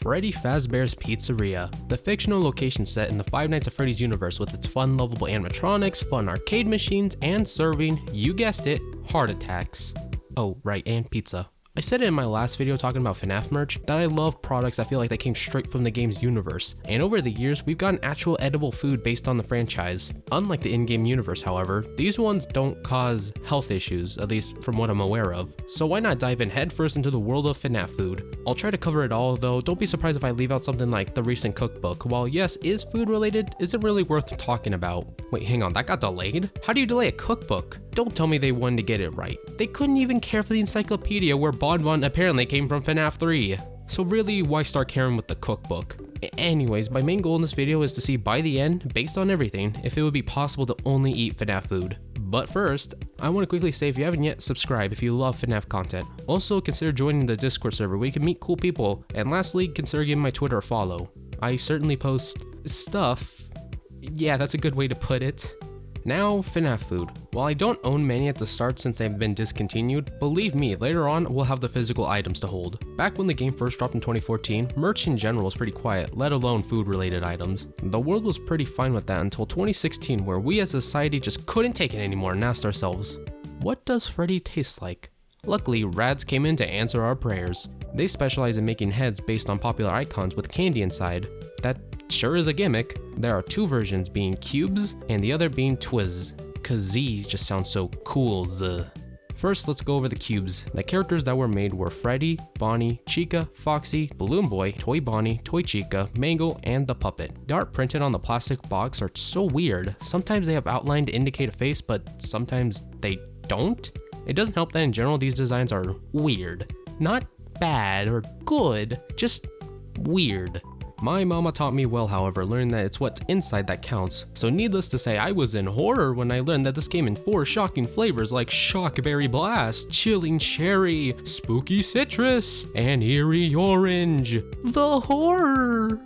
Freddy Fazbear's Pizzeria, the fictional location set in the Five Nights at Freddy's universe with its fun, lovable animatronics, fun arcade machines, and serving, you guessed it, heart attacks. Oh, right, and pizza. I said it in my last video talking about FNaF merch that I love products I feel like they came straight from the game's universe, and over the years we've gotten actual edible food based on the franchise. Unlike the in-game universe, however, these ones don't cause health issues, at least from what I'm aware of, so why not dive in headfirst into the world of FNaF food? I'll try to cover it all, though don't be surprised if I leave out something like the recent cookbook. While yes, is food related, is it really worth talking about? Wait, hang on, that got delayed? How do you delay a cookbook? Don't tell me they wanted to get it right. They couldn't even care for the encyclopedia where Bonbon apparently came from FNaF 3. So really, why start caring with the cookbook? Anyways, my main goal in this video is to see by the end, based on everything, if it would be possible to only eat FNaF food. But first, I want to quickly say if you haven't yet, subscribe if you love FNaF content. Also, consider joining the Discord server where you can meet cool people. And lastly, consider giving my Twitter a follow. I certainly post stuff. Yeah, that's a good way to put it. Now, FNaF food. While I don't own many at the start since they've been discontinued, believe me, later on we'll have the physical items to hold. Back when the game first dropped in 2014, merch in general was pretty quiet, let alone food related items. The world was pretty fine with that until 2016, where we as a society just couldn't take it anymore and asked ourselves, what does Freddy taste like? Luckily, Radz came in to answer our prayers. They specialize in making heads based on popular icons with candy inside. That sure is a gimmick. There are two versions, being Cubez and the other being Twistz, cause Z just sounds so cool. First, let's go over the Cubez. The characters that were made were Freddy, Bonnie, Chica, Foxy, Balloon Boy, Toy Bonnie, Toy Chica, Mango, and the Puppet. The art printed on the plastic box are so weird. Sometimes they have outline to indicate a face, but sometimes they don't. It doesn't help that in general these designs are weird. Not bad or good, just weird. My mama taught me well, however, learning that it's what's inside that counts. So needless to say, I was in horror when I learned that this came in 4 shocking flavors like Shockberry Blast, Chilling Cherry, Spooky Citrus, and Eerie Orange. The horror!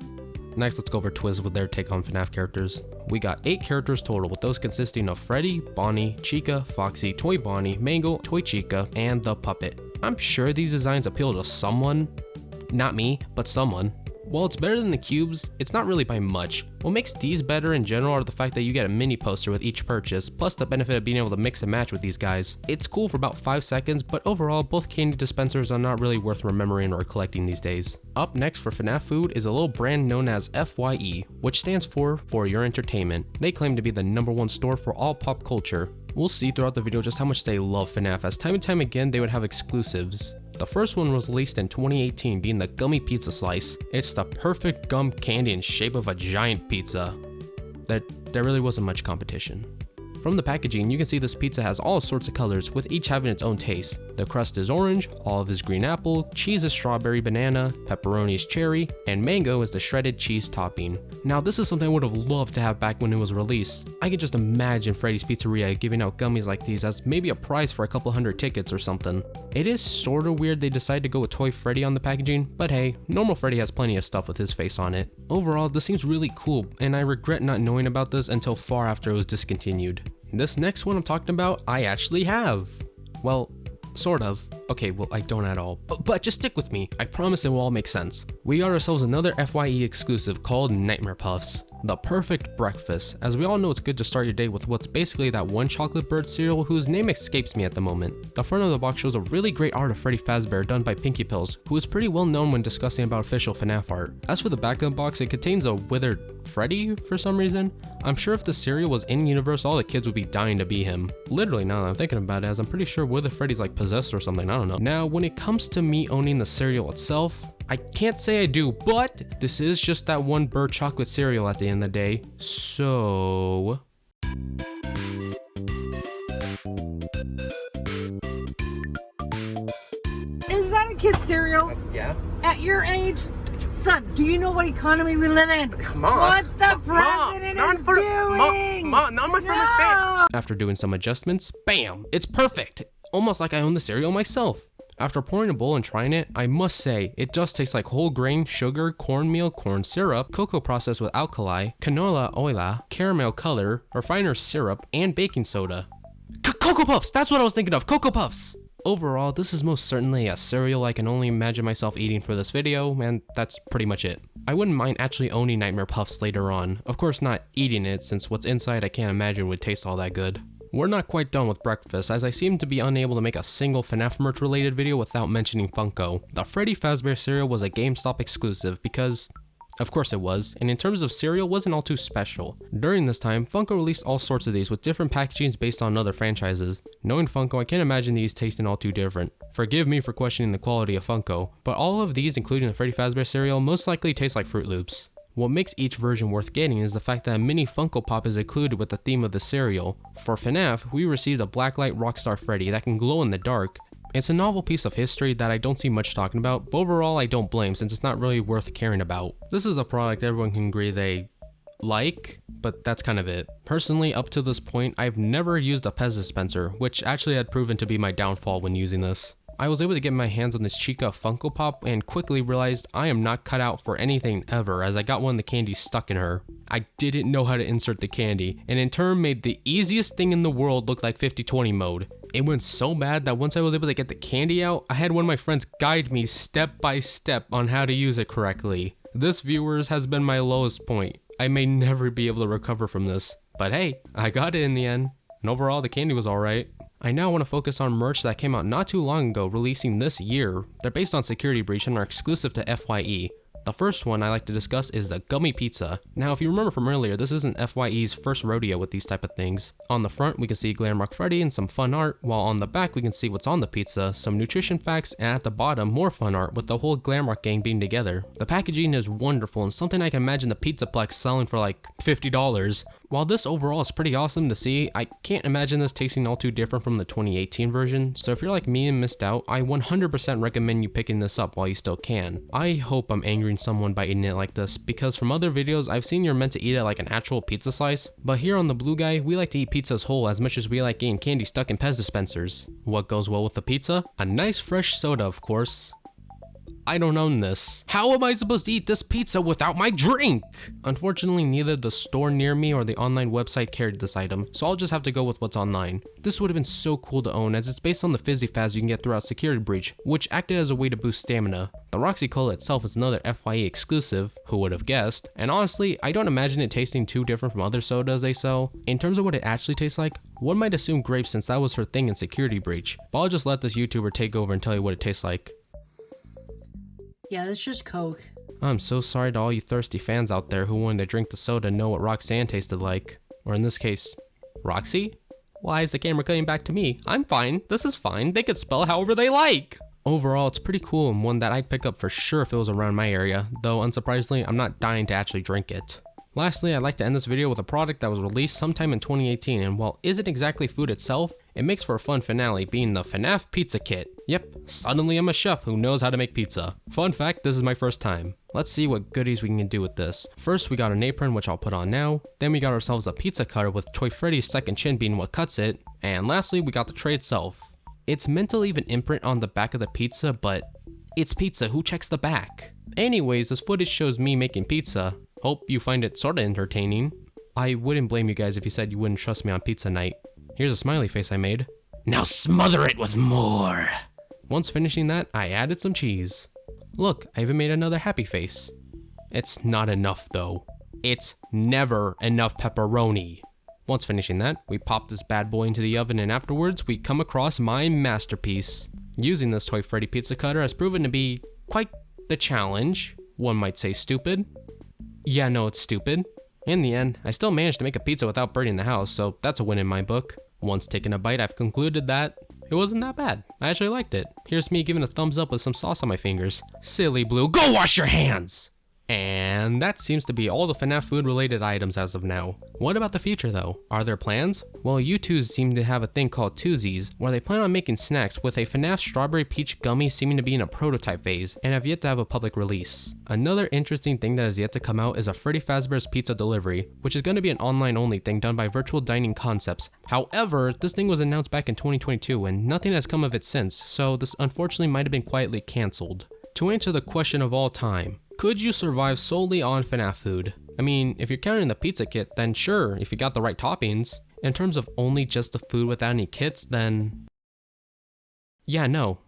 Next, let's go over Twistz with their take on FNaF characters. We got 8 characters total, with those consisting of Freddy, Bonnie, Chica, Foxy, Toy Bonnie, Mango, Toy Chica, and the Puppet. I'm sure these designs appeal to someone. Not me, but someone. While it's better than the Cubez, it's not really by much. What makes these better in general are the fact that you get a mini poster with each purchase, plus the benefit of being able to mix and match with these guys. It's cool for about 5 seconds, but overall, both candy dispensers are not really worth remembering or collecting these days. Up next for FNaF food is a little brand known as FYE, which stands for Your Entertainment. They claim to be the #1 store for all pop culture. We'll see throughout the video just how much they love FNaF, as time and time again they would have exclusives. The first one was released in 2018, being the Gummy pizza slice. It's the perfect gum candy in shape of a giant pizza. There really wasn't much competition. From the packaging, you can see this pizza has all sorts of colors, with each having its own taste. The crust is orange, olive is green apple, cheese is strawberry banana, pepperoni is cherry, and mango is the shredded cheese topping. Now this is something I would have loved to have back when it was released. I can just imagine Freddy's Pizzeria giving out gummies like these as maybe a prize for a couple hundred tickets or something. It is sorta weird they decided to go with Toy Freddy on the packaging, but hey, normal Freddy has plenty of stuff with his face on it. Overall, this seems really cool, and I regret not knowing about this until far after it was discontinued. This next one I'm talking about, I actually have. Well, sort of. Okay, well, I don't at all. But just stick with me. I promise it will all make sense. We got ourselves another FYE exclusive called Nightmare Puffs. The perfect breakfast. As we all know, it's good to start your day with what's basically that one chocolate bird cereal whose name escapes me at the moment. The front of the box shows a really great art of Freddy Fazbear done by Pinky Pills, who is pretty well known when discussing about official FNaF art. As for the back of the box, it contains a withered Freddy for some reason. I'm sure if the cereal was in universe, all the kids would be dying to be him. Literally, now that I'm thinking about it, as I'm pretty sure withered Freddy's like possessed or something, I don't know. Now, when it comes to me owning the cereal itself, I can't say I do, but this is just that one bird chocolate cereal at the end of the day, so... Is that a kid's cereal? Yeah. At your age? Son, do you know what economy we live in? Mom, what the president is doing? Mom, not my favorite. After doing some adjustments, bam, it's perfect. Almost like I own the cereal myself. After pouring a bowl and trying it, I must say, it does taste like whole grain, sugar, cornmeal, corn syrup, cocoa processed with alkali, canola oil, caramel color, refiner syrup, and baking soda. Cocoa Puffs! That's what I was thinking of! Cocoa Puffs! Overall, this is most certainly a cereal I can only imagine myself eating for this video, and that's pretty much it. I wouldn't mind actually owning Nightmare Puffs later on. Of course not eating it, since what's inside I can't imagine would taste all that good. We're not quite done with breakfast, as I seem to be unable to make a single FNaF merch related video without mentioning Funko. The Freddy Fazbear cereal was a GameStop exclusive because of course it was, and in terms of cereal, wasn't all too special. During this time, Funko released all sorts of these with different packagings based on other franchises. Knowing Funko, I can't imagine these tasting all too different. Forgive me for questioning the quality of Funko, but all of these, including the Freddy Fazbear cereal, most likely taste like Fruit Loops. What makes each version worth getting is the fact that a mini Funko Pop is included with the theme of the cereal. For FNaF, we received a Blacklight Rockstar Freddy that can glow in the dark. It's a novel piece of history that I don't see much talking about, but overall I don't blame since it's not really worth caring about. This is a product everyone can agree they like, but that's kind of it. Personally, up to this point, I've never used a Pez dispenser, which actually had proven to be my downfall when using this. I was able to get my hands on this Chica Funko Pop and quickly realized I am not cut out for anything ever, as I got one of the candies stuck in her. I didn't know how to insert the candy, and in turn made the easiest thing in the world look like 50-20 mode. It went so bad that once I was able to get the candy out, I had one of my friends guide me step by step on how to use it correctly. This, viewers, has been my lowest point. I may never be able to recover from this, but hey, I got it in the end, and overall the candy was alright. I now want to focus on merch that came out not too long ago, releasing this year. They're based on Security Breach and are exclusive to FYE. The first one I like to discuss is the Gummy Pizza. Now, if you remember from earlier, this isn't FYE's first rodeo with these type of things. On the front, we can see Glamrock Freddy and some fun art, while on the back we can see what's on the pizza, some nutrition facts, and at the bottom, more fun art with the whole Glamrock gang being together. The packaging is wonderful and something I can imagine the Pizzaplex selling for like $50. While this overall is pretty awesome to see, I can't imagine this tasting all too different from the 2018 version, so if you're like me and missed out, I 100% recommend you picking this up while you still can. I hope I'm angering someone by eating it like this, because from other videos I've seen you're meant to eat it like an actual pizza slice, but here on the Blue Guy, we like to eat pizzas whole as much as we like getting candy stuck in Pez dispensers. What goes well with the pizza? A nice fresh soda, of course. I don't own this. How am I supposed to eat this pizza without my drink? Unfortunately, neither the store near me or the online website carried this item, so I'll just have to go with what's online. This would have been so cool to own, as it's based on the Fizzy Faz you can get throughout Security Breach, which acted as a way to boost stamina. The Roxie Cola itself is another FYE exclusive, who would have guessed, and honestly, I don't imagine it tasting too different from other sodas they sell. In terms of what it actually tastes like, one might assume grape since that was her thing in Security Breach, but I'll just let this YouTuber take over and tell you what it tastes like. Yeah, that's just Coke. I'm so sorry to all you thirsty fans out there who wanted to drink the soda and know what Roxanne tasted like. Or in this case, Roxie? Why is the camera cutting back to me? I'm fine. This is fine. They could spell however they like. Overall, it's pretty cool and one that I'd pick up for sure if it was around my area, though unsurprisingly, I'm not dying to actually drink it. Lastly, I'd like to end this video with a product that was released sometime in 2018, and while isn't exactly food itself, it makes for a fun finale, being the FNaF Pizza Kit. Yep, suddenly I'm a chef who knows how to make pizza. Fun fact, this is my first time. Let's see what goodies we can do with this. First, we got an apron, which I'll put on now. Then we got ourselves a pizza cutter with Toy Freddy's second chin being what cuts it. And lastly, we got the tray itself. It's meant to leave an imprint on the back of the pizza, but it's pizza, who checks the back? Anyways, this footage shows me making pizza. Hope you find it sorta entertaining. I wouldn't blame you guys if you said you wouldn't trust me on pizza night. Here's a smiley face I made. Now smother it with more! Once finishing that, I added some cheese. Look, I even made another happy face. It's not enough though. It's never enough pepperoni. Once finishing that, we pop this bad boy into the oven and afterwards we come across my masterpiece. Using this Toy Freddy pizza cutter has proven to be quite the challenge. One might say stupid. Yeah, no, it's stupid. In the end, I still managed to make a pizza without burning the house, so that's a win in my book. Once taking a bite, I've concluded that it wasn't that bad. I actually liked it. Here's me giving a thumbs up with some sauce on my fingers. Silly Blue, go wash your hands! And that seems to be all the FNaF food related items as of now. What about the future though? Are there plans? Well, U2s seem to have a thing called Twizzies, where they plan on making snacks with a FNaF Strawberry Peach Gummy seeming to be in a prototype phase, and have yet to have a public release. Another interesting thing that has yet to come out is a Freddy Fazbear's Pizza Delivery, which is going to be an online only thing done by Virtual Dining Concepts. However, this thing was announced back in 2022 and nothing has come of it since, so this unfortunately might have been quietly cancelled. To answer the question of all time, could you survive solely on FNaF food? I mean, if you're counting the pizza kit, then sure, if you got the right toppings. In terms of only just the food without any kits, then Yeah, no.